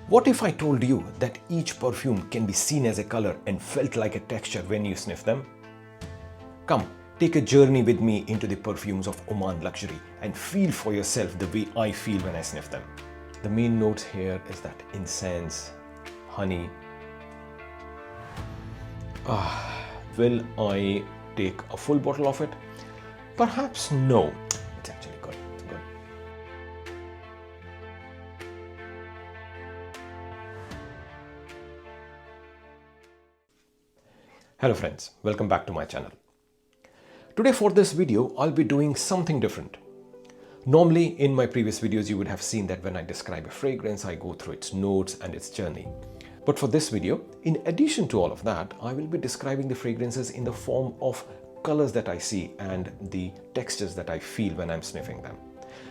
What if I told you that each perfume can be seen as a color and felt like a texture when you sniff them? Come, take a journey with me into the perfumes of Oman Luxury and feel for yourself the way I feel when I sniff them. The main notes here is that incense, honey. Will I take a full bottle of it? Perhaps no. It's actually good. It's good. Hello friends, welcome back to my channel. Today for this video, I'll be doing something different. Normally in my previous videos, you would have seen that when I describe a fragrance, I go through its notes and its journey. But for this video, in addition to all of that, I will be describing the fragrances in the form of colors that I see and the textures that I feel when I'm sniffing them.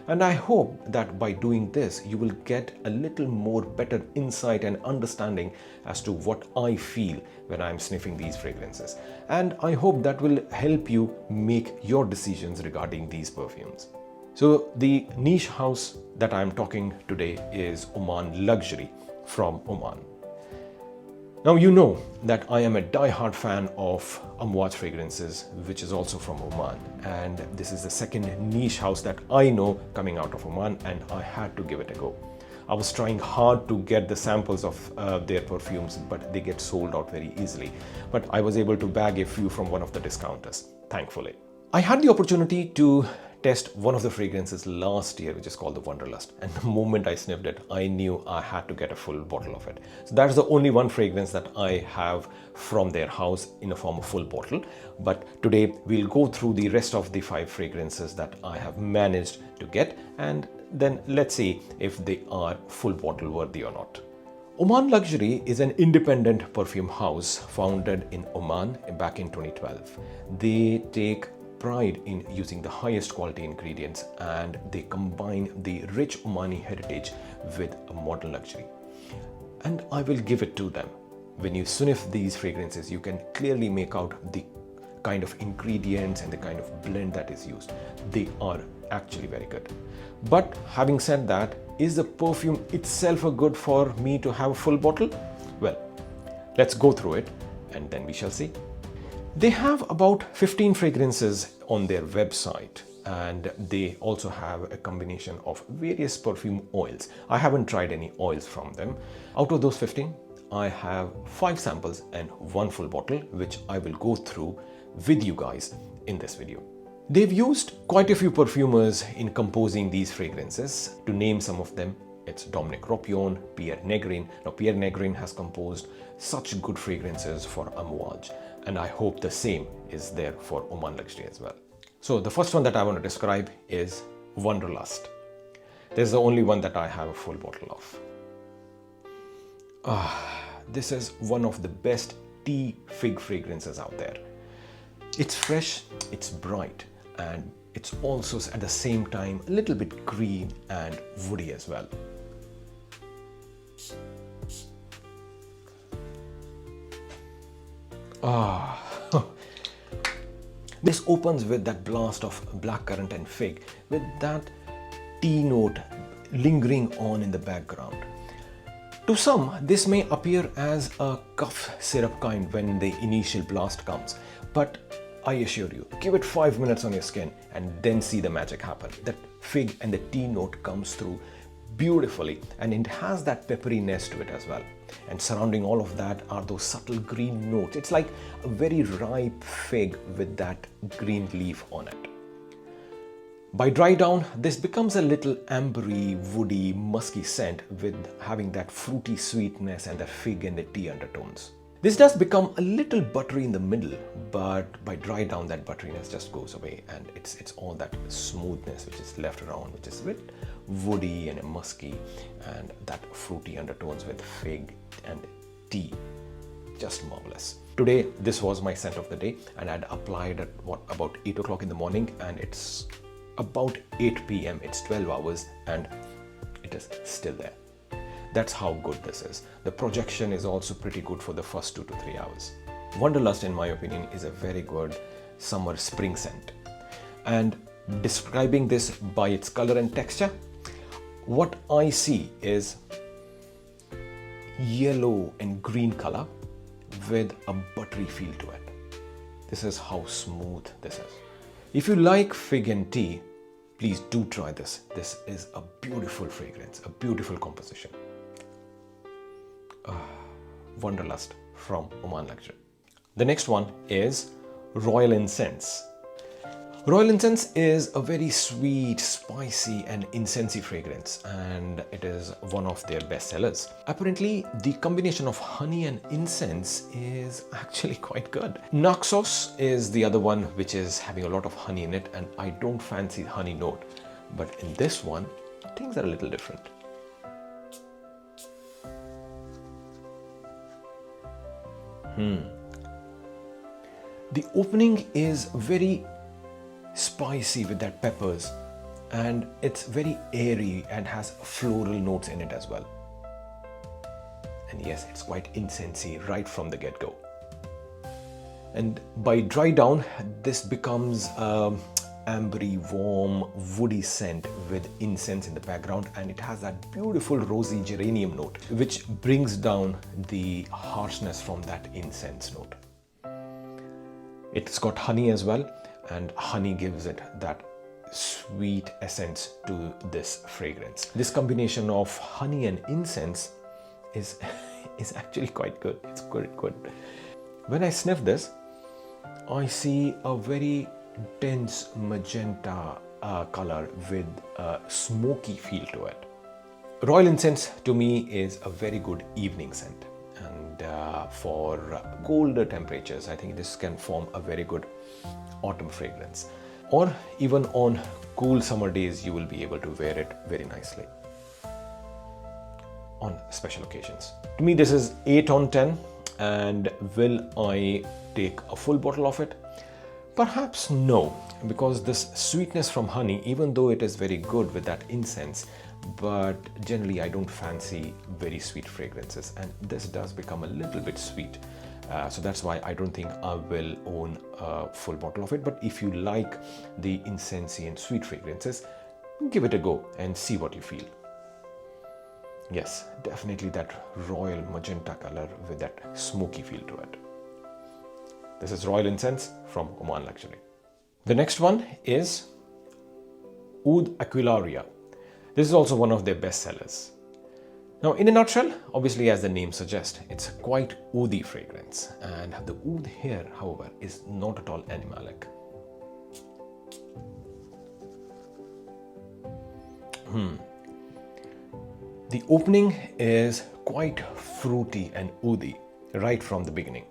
And I hope that by doing this, you will get a little more better insight and understanding as to what I feel when I'm sniffing these fragrances. And I hope that will help you make your decisions regarding these perfumes. So the niche house that I'm talking today is Oman Luxury from Oman. Now you know that I am a die-hard fan of Amouage fragrances, which is also from Oman, and this is the second niche house that I know coming out of Oman, and I had to give it a go. I was trying hard to get the samples of their perfumes, but they get sold out very easily. But I was able to bag a few from one of the discounters, thankfully. I had the opportunity to test one of the fragrances last year, which is called the Wanderlust, and the moment I sniffed it, I knew I had to get a full bottle of it. So that's the only one fragrance that I have from their house in a form of full bottle. But today we'll go through the rest of the 5 fragrances that I have managed to get, and then let's see if they are full bottle worthy or not. Oman Luxury is an independent perfume house founded in Oman back in 2012. They take pride in using the highest quality ingredients, and they combine the rich Omani heritage with a modern luxury. And I will give it to them. When you sniff these fragrances, you can clearly make out the kind of ingredients and the kind of blend that is used. They are actually very good. But having said that, is the perfume itself a good for me to have a full bottle? Well, let's go through it and then we shall see. They have about 15 fragrances on their website, and they also have a combination of various perfume oils. I haven't tried any oils from them. Out of those 15, I have 5 samples and 1 full bottle, which I will go through with you guys in this video. They've used quite a few perfumers in composing these fragrances. To name some of them, it's Dominic Ropion, Pierre Negrin. Now, Pierre Negrin has composed such good fragrances for Amouage, and I hope the same is there for Oman Luxury as well. So the first one that I want to describe is Wanderlust. This is the only one that I have a full bottle of. This is one of the best tea fig fragrances out there. It's fresh, it's bright, and it's also at the same time a little bit green and woody as well. This opens with that blast of blackcurrant and fig, with that tea note lingering on in the background. To some, this may appear as a cough syrup kind when the initial blast comes, but I assure you, give it 5 minutes on your skin and then see the magic happen. That fig and the tea note comes through beautifully, and it has that pepperiness to it as well. And surrounding all of that are those subtle green notes. It's like a very ripe fig with that green leaf on it. By dry down, this becomes a little ambery, woody, musky scent with having that fruity sweetness and the fig and the tea undertones. This does become a little buttery in the middle, but by dry down, that butteriness just goes away, and it's all that smoothness which is left around, which is a bit woody and musky, and that fruity undertones with fig and tea. Just marvelous. Today, this was my scent of the day, and I'd applied at about 8 o'clock in the morning, and it's about 8 p.m. It's 12 hours, and it is still there. That's how good this is. The projection is also pretty good for the first 2 to 3 hours. Wanderlust, in my opinion, is a very good summer spring scent. And describing this by its color and texture, what I see is yellow and green color with a buttery feel to it. This is how smooth this is. If you like fig and tea, please do try this. This is a beautiful fragrance, a beautiful composition. Wanderlust from Oman Luxury. The next one is Royal Incense. Royal Incense is a very sweet, spicy and incensey fragrance, and it is one of their best sellers. Apparently, the combination of honey and incense is actually quite good. Naxos is the other one which is having a lot of honey in it, and I don't fancy the honey note. But in this one, things are a little different. The opening is very spicy with that peppers, and it's very airy and has floral notes in it as well. And yes, it's quite incensey right from the get-go. And by dry down, this becomes ambery, warm, woody scent with incense in the background, and it has that beautiful rosy geranium note which brings down the harshness from that incense note. It's got honey as well, and honey gives it that sweet essence to this fragrance. This combination of honey and incense is actually quite good. It's good. When I sniff this, I see a very dense magenta color with a smoky feel to it. Royal Incense to me is a very good evening scent, and for colder temperatures, I think this can form a very good autumn fragrance. Or even on cool summer days, you will be able to wear it very nicely on special occasions. To me, this is 8 on 10. And will I take a full bottle of it? Perhaps no, because this sweetness from honey, even though it is very good with that incense, but generally I don't fancy very sweet fragrances, and this does become a little bit sweet. So that's why I don't think I will own a full bottle of it. But if you like the incensey and sweet fragrances, give it a go and see what you feel. Yes, definitely that royal magenta color with that smoky feel to it. This is Royal Incense from Oman Luxury. The next one is Oud Aquilaria. This is also one of their best sellers. Now, in a nutshell, obviously as the name suggests, it's quite oudi fragrance, and the oud here, however, is not at all animalic. The opening is quite fruity and oudi right from the beginning.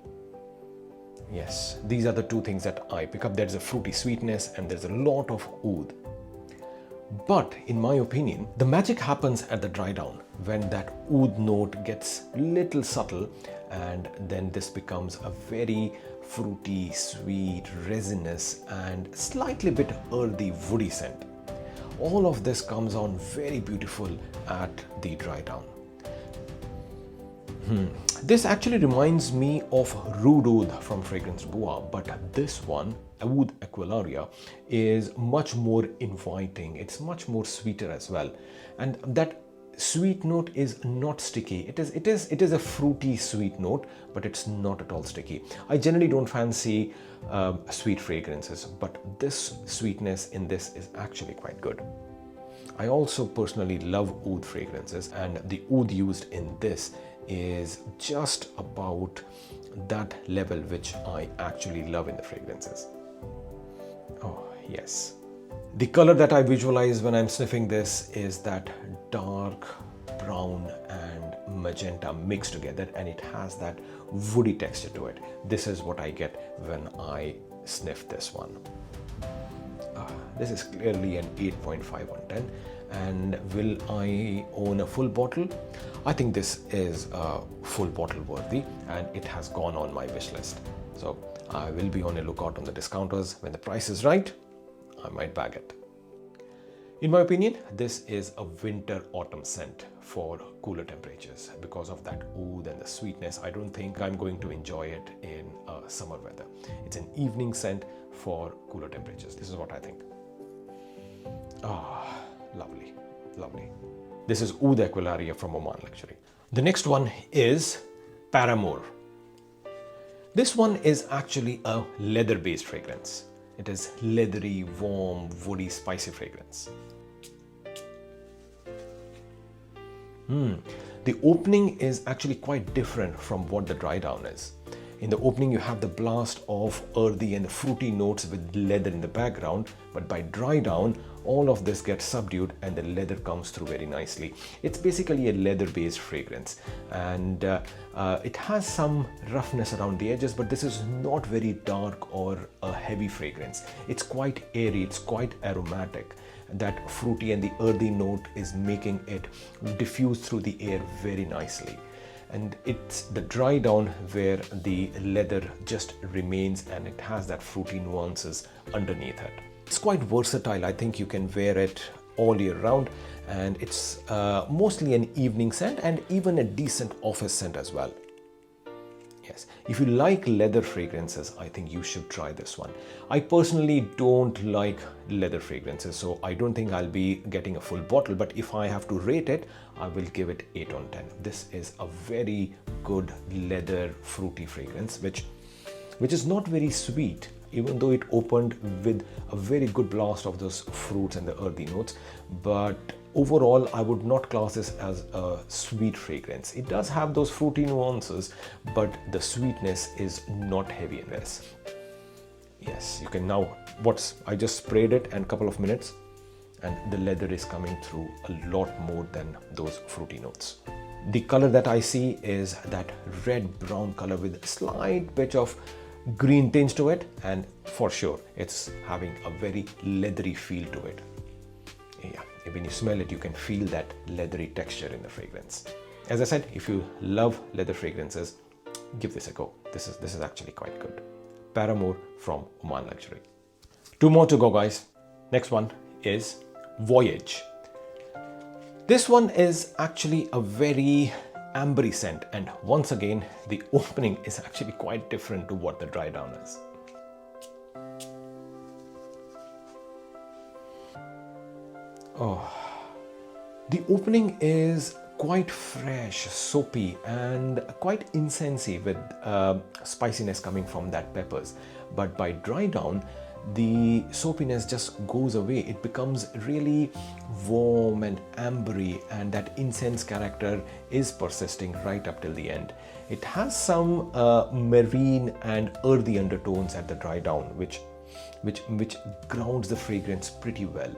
Yes, these are the two things that I pick up. There's a fruity sweetness and there's a lot of oud. But in my opinion, the magic happens at the dry down when that oud note gets little subtle, and then this becomes a very fruity, sweet, resinous and slightly bit earthy, woody scent. All of this comes on very beautiful at the dry down. This actually reminds me of Rude Oud from Fragrance Bois, but this one, Oud Aquilaria, is much more inviting. It's much more sweeter as well, and that sweet note is not sticky. It is a fruity sweet note, but it's not at all sticky. I generally don't fancy sweet fragrances, but this sweetness in this is actually quite good. I also personally love oud fragrances, and the oud used in this is just about that level which I actually love in the fragrances. Oh yes. The color that I visualize when I'm sniffing this is that dark brown and magenta mixed together, and it has that woody texture to it. This is what I get when I sniff this one. This is clearly an 8.5 on 10. And will I own a full bottle? I think this is full bottle worthy, and it has gone on my wish list. So I will be on a lookout on the discounters. When the price is right, I might bag it. In my opinion, this is a winter autumn scent for cooler temperatures. Because of that oud and the sweetness, I don't think I'm going to enjoy it in summer weather. It's an evening scent for cooler temperatures. This is what I think. Lovely, lovely. This is Oud Aquilaria from Oman Luxury. The next one is Paramour. This one is actually a leather-based fragrance. It is leathery, warm, woody, spicy fragrance. The opening is actually quite different from what the dry down is. In the opening, you have the blast of earthy and fruity notes with leather in the background, but by dry down, all of this gets subdued and the leather comes through very nicely. It's basically a leather-based fragrance, and it has some roughness around the edges, but this is not very dark or a heavy fragrance. It's quite airy, it's quite aromatic. That fruity and the earthy note is making it diffuse through the air very nicely. And it's the dry down where the leather just remains and it has that fruity nuances underneath it. It's quite versatile. I think you can wear it all year round, and it's mostly an evening scent and even a decent office scent as well. Yes, if you like leather fragrances, I think you should try this one. I personally don't like leather fragrances, so I don't think I'll be getting a full bottle, but if I have to rate it, I will give it 8 on 10. This is a very good leather fruity fragrance, which is not very sweet, even though it opened with a very good blast of those fruits and the earthy notes. But overall, I would not class this as a sweet fragrance. It does have those fruity nuances, but the sweetness is not heavy in this. Yes, you can now, I just sprayed it and a couple of minutes, and the leather is coming through a lot more than those fruity notes. The color that I see is that red-brown color with a slight bit of green tinge to it, and for sure it's having a very leathery feel to it. Yeah, when you smell it, you can feel that leathery texture in the fragrance. As I said, if you love leather fragrances, give this a go. This is actually quite good. Paramour from Oman Luxury. 2 more to go, guys. Next one is Voyage. This one is actually a very ambery scent, and once again the opening is actually quite different to what the dry down is. Oh, the opening is quite fresh, soapy, and quite incensey with spiciness coming from that peppers, but by dry down the soapiness just goes away. It becomes really warm and ambery, and that incense character is persisting right up till the end. It has some marine and earthy undertones at the dry down, which grounds the fragrance pretty well.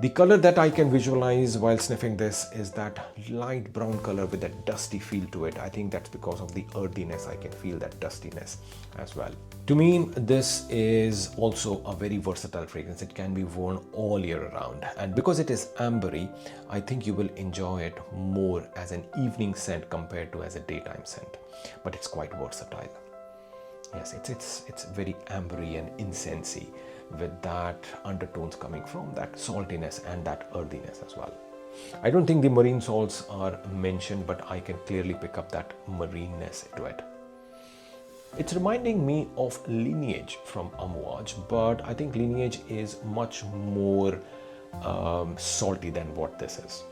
The color that I can visualize while sniffing this is that light brown color with that dusty feel to it. I think that's because of the earthiness. I can feel that dustiness as well. To me, this is also a very versatile fragrance. It can be worn all year round, and because it is ambery, I think you will enjoy it more as an evening scent compared to as a daytime scent. But it's quite versatile. Yes, it's very ambery and incensey, with that undertones coming from that saltiness and that earthiness as well. I don't think the marine salts are mentioned, but I can clearly pick up that marineness to it. It's reminding me of Lineage from Voyage, but I think Lineage is much more salty than what this is.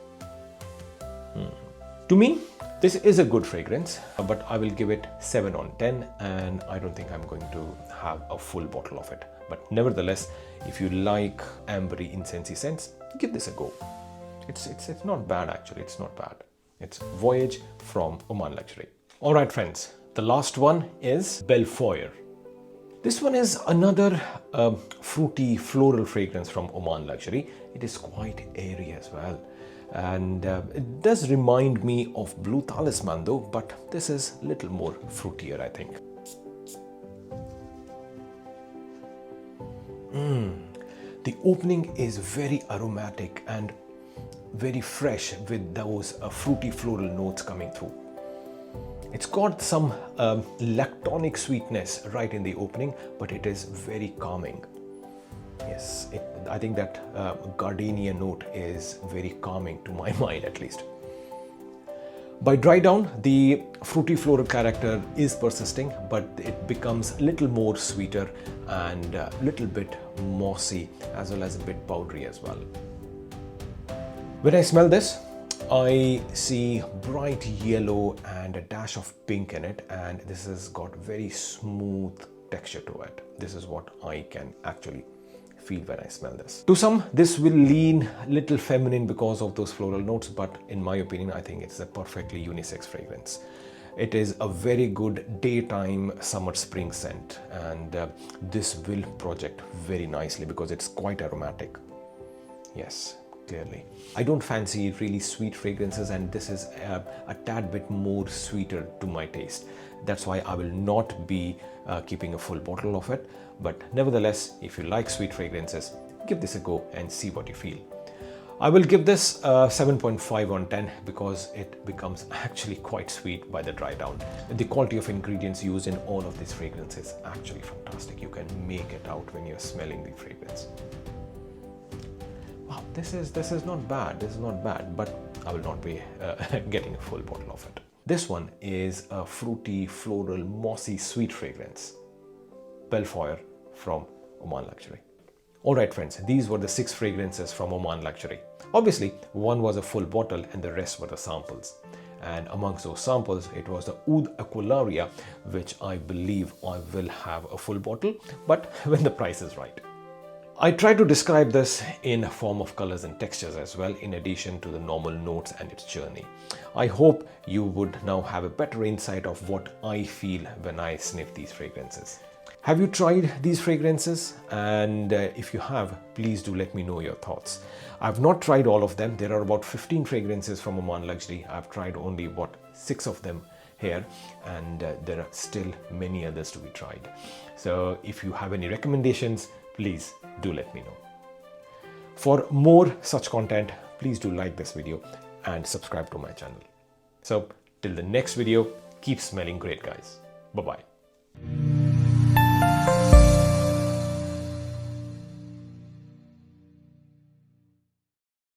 To me, this is a good fragrance, but I will give it 7 on 10, and I don't think I'm going to have a full bottle of it. But nevertheless, if you like ambery, incensey scents, give this a go. It's not bad actually, it's not bad. It's Voyage from Oman Luxury. Alright friends, the last one is Belfiore. This one is another fruity floral fragrance from Oman Luxury. It is quite airy as well. And it does remind me of Blue Talisman though, but this is a little more fruitier, I think. The opening is very aromatic and very fresh with those fruity floral notes coming through. It's got some lactonic sweetness right in the opening, but it is very calming. Yes, I think that gardenia note is very calming to my mind at least. By dry down, the fruity floral character is persisting, but it becomes a little more sweeter and a little bit mossy, as well as a bit powdery as well. When I smell this, I see bright yellow and a dash of pink in it, and this has got very smooth texture to it. This is what I can actually feel when I smell this. To some, this will lean a little feminine because of those floral notes, but in my opinion, I think it's a perfectly unisex fragrance. It is a very good daytime summer spring scent, and this will project very nicely because it's quite aromatic. Yes, clearly. I don't fancy really sweet fragrances, and this is a tad bit more sweeter to my taste. That's why I will not be keeping a full bottle of it. But nevertheless, if you like sweet fragrances, give this a go and see what you feel. I will give this 7.5 on 10 because it becomes actually quite sweet by the dry down. The quality of ingredients used in all of these fragrances is actually fantastic. You can make it out when you're smelling the fragrance. Wow, this is not bad. This is not bad, but I will not be getting a full bottle of it. This one is a fruity, floral, mossy, sweet fragrance. Belfiore from Oman Luxury. Alright friends, these were the 6 fragrances from Oman Luxury. Obviously, one was a full bottle and the rest were the samples. And amongst those samples, it was the Oud Aquilaria, which I believe I will have a full bottle, but when the price is right. I try to describe this in a form of colors and textures as well, in addition to the normal notes and its journey. I hope you would now have a better insight of what I feel when I sniff these fragrances. Have you tried these fragrances? And if you have, please do let me know your thoughts. I've not tried all of them. There are about 15 fragrances from Oman Luxury. I've tried only 6 of them here, and there are still many others to be tried. So if you have any recommendations, please do let me know. For more such content, please do like this video and subscribe to my channel. So till the next video, keep smelling great, guys. Bye-bye.